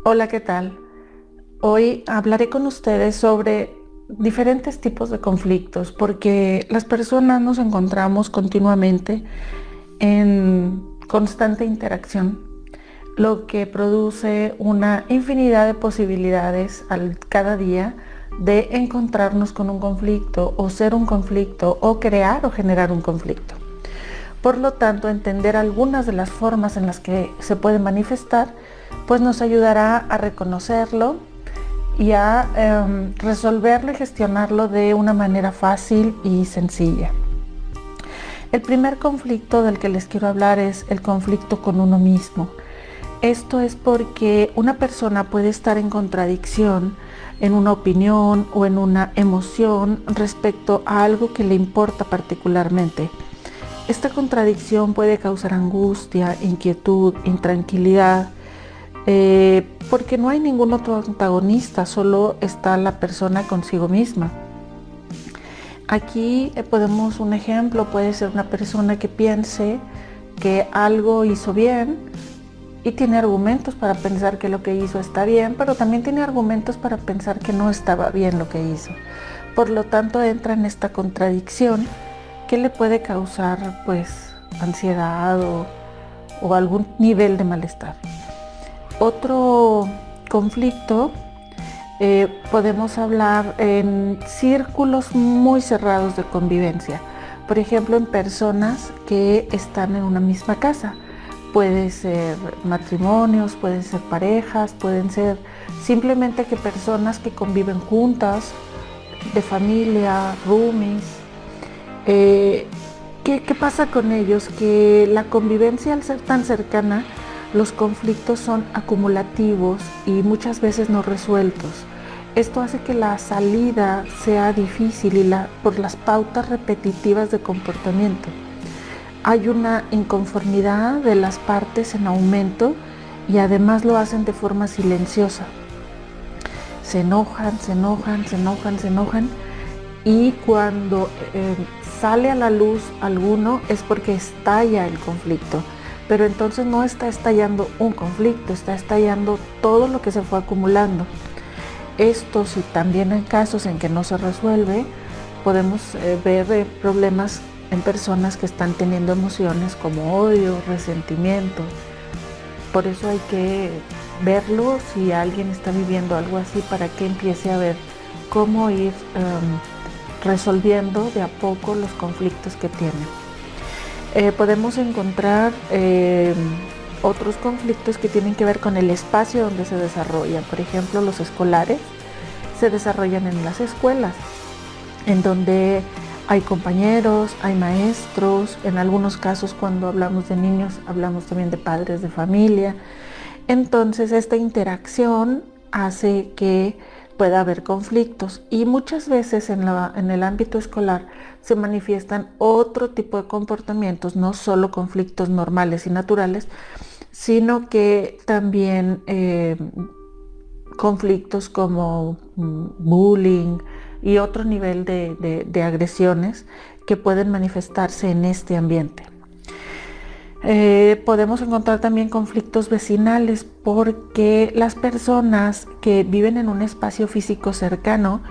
Hola, ¿qué tal? Hoy hablaré con ustedes sobre diferentes tipos de conflictos, porque las personas nos encontramos continuamente en constante interacción, lo que produce una infinidad de posibilidades cada día de encontrarnos con un conflicto o ser un conflicto o crear o generar un conflicto. Por lo tanto, entender algunas de las formas en las que se puede manifestar, pues nos ayudará a reconocerlo y a resolverlo y gestionarlo de una manera fácil y sencilla. El primer conflicto del que les quiero hablar es el conflicto con uno mismo. Esto es porque una persona puede estar en contradicción en una opinión o en una emoción respecto a algo que le importa particularmente. Esta contradicción puede causar angustia, inquietud, intranquilidad, porque no hay ningún otro antagonista, solo está la persona consigo misma. Aquí podemos, un ejemplo puede ser una persona que piense que algo hizo bien y tiene argumentos para pensar que lo que hizo está bien, pero también tiene argumentos para pensar que no estaba bien lo que hizo. Por lo tanto, entra en esta contradicción que le puede causar pues ansiedad o algún nivel de malestar. Otro conflicto, podemos hablar en círculos muy cerrados de convivencia. Por ejemplo, en personas que están en una misma casa. Puede ser matrimonios, pueden ser parejas, pueden ser simplemente que personas que conviven juntas, de familia, roomies. ¿Qué pasa con ellos? Que la convivencia, al ser tan cercana, los conflictos son acumulativos y muchas veces no resueltos. Esto hace que la salida sea difícil por las pautas repetitivas de comportamiento. Hay una inconformidad de las partes en aumento y además lo hacen de forma silenciosa. Se enojan, se enojan, se enojan, se enojan, y cuando sale a la luz alguno es porque estalla el conflicto. Pero entonces no está estallando un conflicto, está estallando todo lo que se fue acumulando. Esto, si también hay casos en que no se resuelve, podemos ver problemas en personas que están teniendo emociones como odio, resentimiento. Por eso hay que verlo si alguien está viviendo algo así, para que empiece a ver cómo ir resolviendo de a poco los conflictos que tienen. Podemos encontrar otros conflictos que tienen que ver con el espacio donde se desarrollan. Por ejemplo, los escolares se desarrollan en las escuelas, en donde hay compañeros, hay maestros. En algunos casos, cuando hablamos de niños, hablamos también de padres de familia. Entonces, esta interacción hace que pueda haber conflictos, y muchas veces en el ámbito escolar se manifiestan otro tipo de comportamientos, no solo conflictos normales y naturales, sino que también conflictos como bullying y otro nivel de agresiones que pueden manifestarse en este ambiente. Podemos encontrar también conflictos vecinales, porque las personas que viven en un espacio físico cercano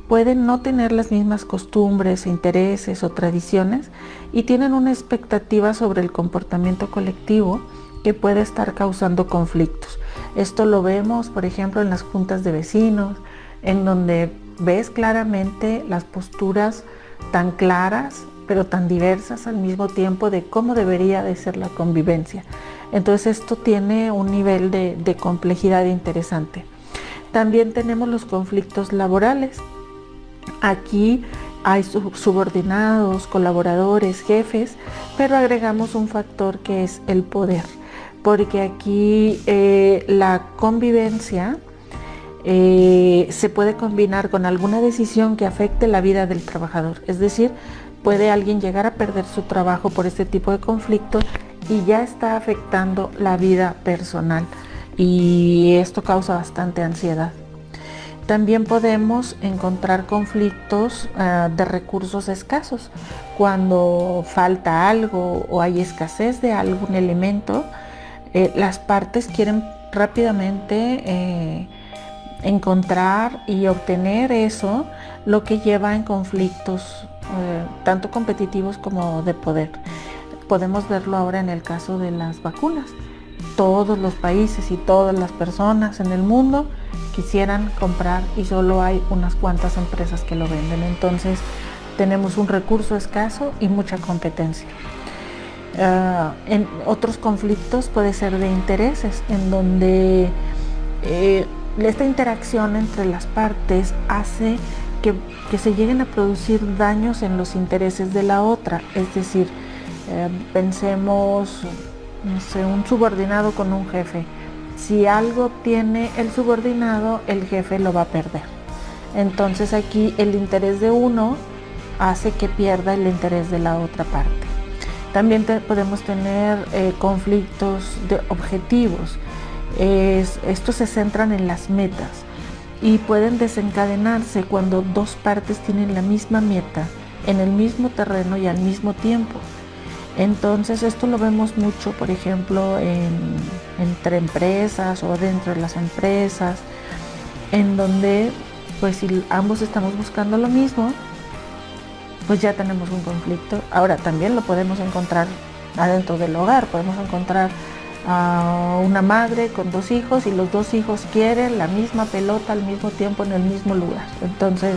pueden no tener las mismas costumbres, intereses o tradiciones, y tienen una expectativa sobre el comportamiento colectivo que puede estar causando conflictos. Esto lo vemos, por ejemplo, en las juntas de vecinos, en donde ves claramente las posturas tan claras pero tan diversas al mismo tiempo de cómo debería de ser la convivencia. Entonces esto tiene un nivel de complejidad interesante. También tenemos los conflictos laborales. Aquí hay subordinados, colaboradores, jefes, pero agregamos un factor que es el poder, porque aquí la convivencia se puede combinar con alguna decisión que afecte la vida del trabajador. Es decir, puede alguien llegar a perder su trabajo por este tipo de conflicto y ya está afectando la vida personal, y esto causa bastante ansiedad. También podemos encontrar conflictos de recursos escasos. Cuando falta algo o hay escasez de algún elemento, las partes quieren rápidamente encontrar y obtener eso, lo que lleva en conflictos tanto competitivos como de poder. Podemos verlo ahora en el caso de las vacunas. Todos los países y todas las personas en el mundo quisieran comprar y solo hay unas cuantas empresas que lo venden. Entonces tenemos un recurso escaso y mucha competencia. En otros conflictos puede ser de intereses, en donde esta interacción entre las partes hace que se lleguen a producir daños en los intereses de la otra. Es decir, pensemos, no sé, un subordinado con un jefe. Si algo obtiene el subordinado, el jefe lo va a perder. Entonces aquí el interés de uno hace que pierda el interés de la otra parte. También podemos tener conflictos de objetivos. Estos se centran en las metas y pueden desencadenarse cuando dos partes tienen la misma meta en el mismo terreno y al mismo tiempo. Entonces esto lo vemos mucho, por ejemplo, entre empresas o dentro de las empresas, en donde pues si ambos estamos buscando lo mismo, pues ya tenemos un conflicto. Ahora también lo podemos encontrar adentro del hogar. Podemos encontrar a una madre con dos hijos y los dos hijos quieren la misma pelota al mismo tiempo en el mismo lugar. Entonces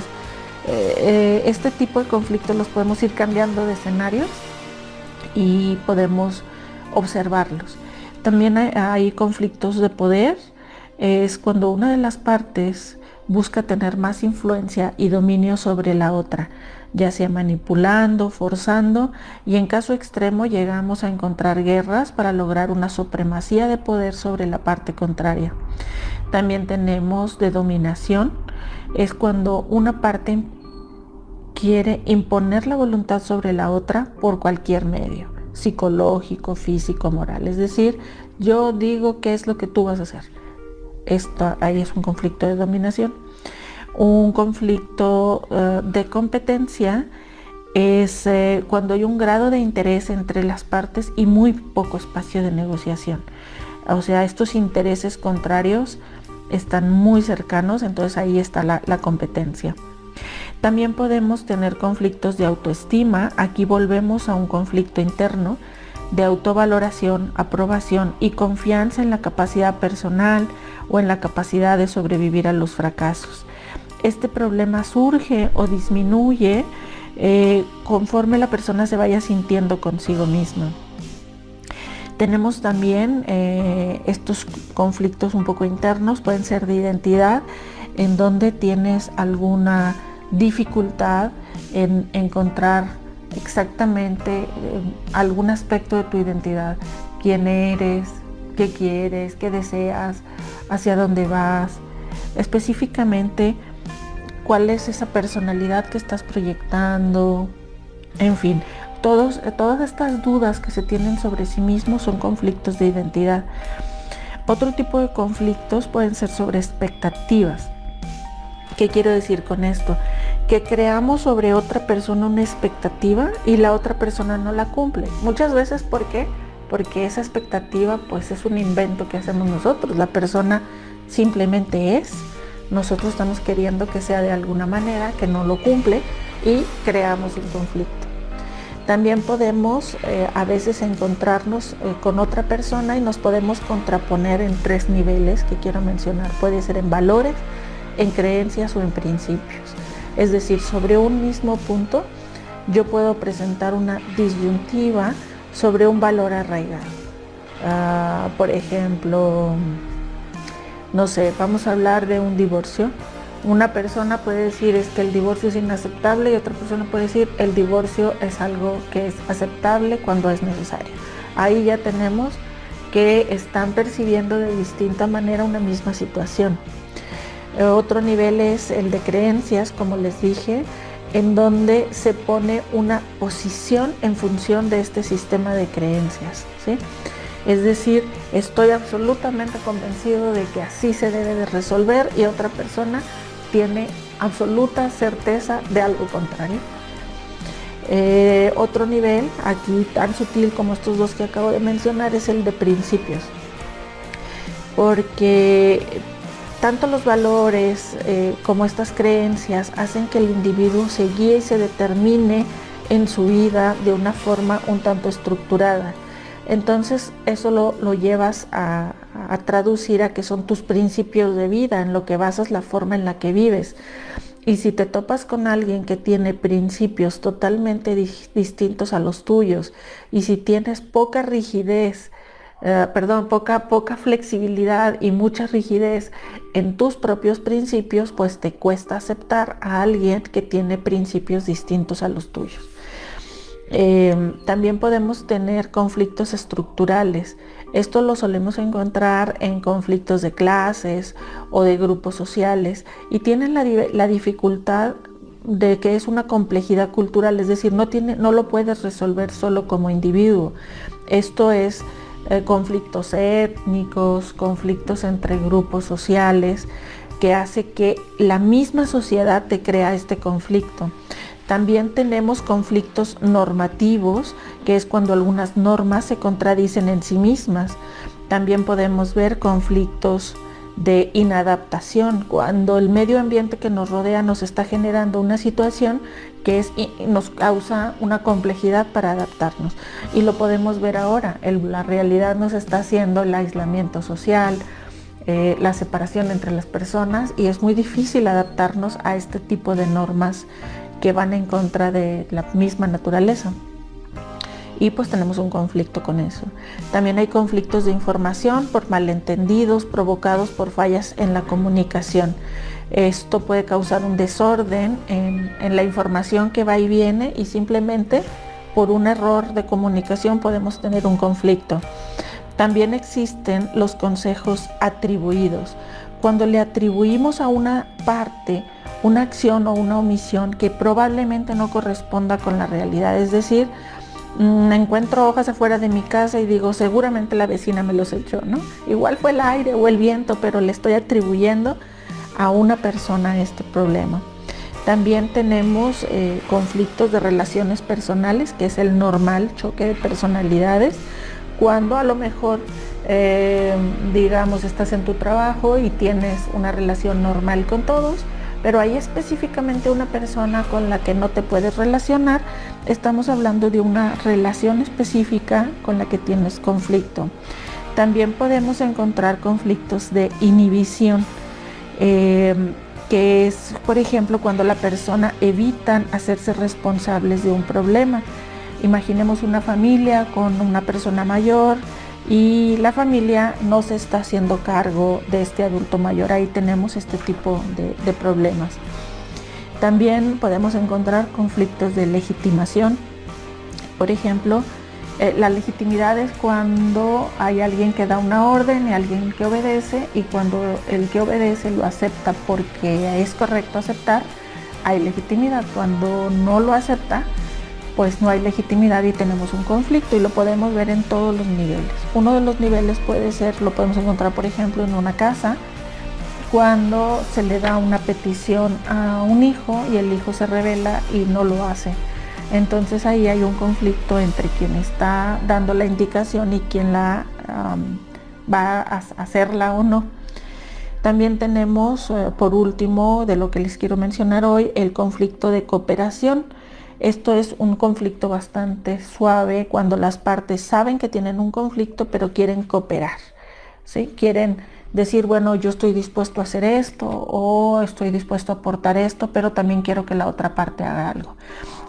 este tipo de conflictos los podemos ir cambiando de escenarios y podemos observarlos. También hay conflictos de poder. Es cuando una de las partes busca tener más influencia y dominio sobre la otra, ya sea manipulando, forzando, y en caso extremo llegamos a encontrar guerras para lograr una supremacía de poder sobre la parte contraria. También tenemos de dominación. Es cuando una parte quiere imponer la voluntad sobre la otra por cualquier medio, psicológico, físico, moral. Es decir, yo digo qué es lo que tú vas a hacer. Ahí es un conflicto de dominación. Un conflicto de competencia es cuando hay un grado de interés entre las partes y muy poco espacio de negociación. O sea, estos intereses contrarios están muy cercanos, entonces ahí está la competencia. También podemos tener conflictos de autoestima. Aquí volvemos a un conflicto interno de autovaloración, aprobación y confianza en la capacidad personal o en la capacidad de sobrevivir a los fracasos. Este problema surge o disminuye conforme la persona se vaya sintiendo consigo misma. Tenemos también estos conflictos un poco internos, pueden ser de identidad, en donde tienes alguna dificultad en encontrar exactamente algún aspecto de tu identidad. ¿Quién eres? ¿Qué quieres? ¿Qué deseas? ¿Hacia dónde vas? Específicamente, ¿cuál es esa personalidad que estás proyectando? En fin, todas estas dudas que se tienen sobre sí mismos son conflictos de identidad. Otro tipo de conflictos pueden ser sobre expectativas. ¿Qué quiero decir con esto? Que creamos sobre otra persona una expectativa y la otra persona no la cumple. Muchas veces, ¿por qué? Porque esa expectativa pues es un invento que hacemos nosotros. La persona simplemente es. Nosotros estamos queriendo que sea de alguna manera, que no lo cumple y creamos un conflicto. También podemos a veces encontrarnos con otra persona y nos podemos contraponer en 3 niveles que quiero mencionar. Puede ser en valores, en creencias o en principios. Es decir, sobre un mismo punto yo puedo presentar una disyuntiva sobre un valor arraigado. Por ejemplo, no sé, vamos a hablar de un divorcio. Una persona puede decir es que el divorcio es inaceptable y otra persona puede decir el divorcio es algo que es aceptable cuando es necesario. Ahí ya tenemos que están percibiendo de distinta manera una misma situación. Otro nivel es el de creencias, como les dije, en donde se pone una posición en función de este sistema de creencias, ¿sí? Es decir, estoy absolutamente convencido de que así se debe de resolver y otra persona tiene absoluta certeza de algo contrario. Otro nivel, aquí tan sutil como estos dos que acabo de mencionar, es el de principios. porque tanto los valores como estas creencias hacen que el individuo se guíe y se determine en su vida de una forma un tanto estructurada. Entonces eso lo llevas a traducir a que son tus principios de vida, en lo que basas la forma en la que vives. Y si te topas con alguien que tiene principios totalmente distintos a los tuyos, y si tienes poca rigidez, poca flexibilidad y mucha rigidez en tus propios principios, pues te cuesta aceptar a alguien que tiene principios distintos a los tuyos. También podemos tener conflictos estructurales. Esto lo solemos encontrar en conflictos de clases o de grupos sociales, y tienen la dificultad de que es una complejidad cultural, es decir, no lo puedes resolver solo como individuo. Esto es conflictos étnicos, conflictos entre grupos sociales, que hace que la misma sociedad te crea este conflicto. También tenemos conflictos normativos, que es cuando algunas normas se contradicen en sí mismas. También podemos ver conflictos de inadaptación, cuando el medio ambiente que nos rodea nos está generando una situación que nos causa una complejidad para adaptarnos. Y lo podemos ver ahora, la realidad nos está haciendo el aislamiento social, la separación entre las personas, y es muy difícil adaptarnos a este tipo de normas que van en contra de la misma naturaleza. Y pues tenemos un conflicto con eso. También hay conflictos de información por malentendidos provocados por fallas en la comunicación. Esto puede causar un desorden en la información que va y viene, y simplemente por un error de comunicación podemos tener un conflicto. También existen los consejos atribuidos. Cuando le atribuimos a una parte una acción o una omisión que probablemente no corresponda con la realidad, es decir, encuentro hojas afuera de mi casa y digo, seguramente la vecina me los echó, ¿no? Igual fue el aire o el viento, pero le estoy atribuyendo a una persona este problema. También tenemos conflictos de relaciones personales, que es el normal choque de personalidades, cuando a lo mejor digamos estás en tu trabajo y tienes una relación normal con todos, pero hay específicamente una persona con la que no te puedes relacionar. Estamos hablando de una relación específica con la que tienes conflicto. También podemos encontrar conflictos de inhibición, que es, por ejemplo, cuando la persona evita hacerse responsables de un problema. Imaginemos una familia con una persona mayor y la familia no se está haciendo cargo de este adulto mayor. Ahí tenemos este tipo de problemas. También podemos encontrar conflictos de legitimación. Por ejemplo, la legitimidad es cuando hay alguien que da una orden y alguien que obedece, y cuando el que obedece lo acepta porque es correcto aceptar, hay legitimidad. Cuando no lo acepta, pues no hay legitimidad y tenemos un conflicto, y lo podemos ver en todos los niveles. Uno de los niveles lo podemos encontrar, por ejemplo, en una casa, cuando se le da una petición a un hijo y el hijo se rebela y no lo hace. Entonces ahí hay un conflicto entre quien está dando la indicación y quien va a hacerla o no. También tenemos, por último, de lo que les quiero mencionar hoy, el conflicto de cooperación. Esto es un conflicto bastante suave, cuando las partes saben que tienen un conflicto pero quieren cooperar, ¿sí? Quieren decir, bueno, yo estoy dispuesto a hacer esto, o estoy dispuesto a aportar esto, pero también quiero que la otra parte haga algo.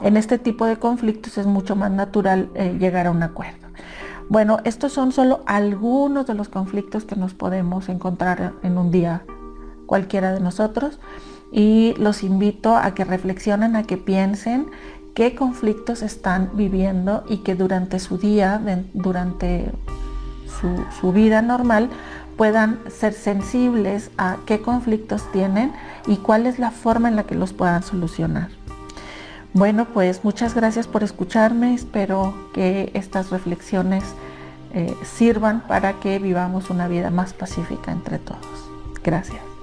En este tipo de conflictos es mucho más natural llegar a un acuerdo. Bueno, estos son solo algunos de los conflictos que nos podemos encontrar en un día, cualquiera de nosotros, y los invito a que reflexionen, a que piensen qué conflictos están viviendo, y que durante su día, durante su vida normal, puedan ser sensibles a qué conflictos tienen y cuál es la forma en la que los puedan solucionar. Bueno, pues muchas gracias por escucharme. Espero que estas reflexiones sirvan para que vivamos una vida más pacífica entre todos. Gracias.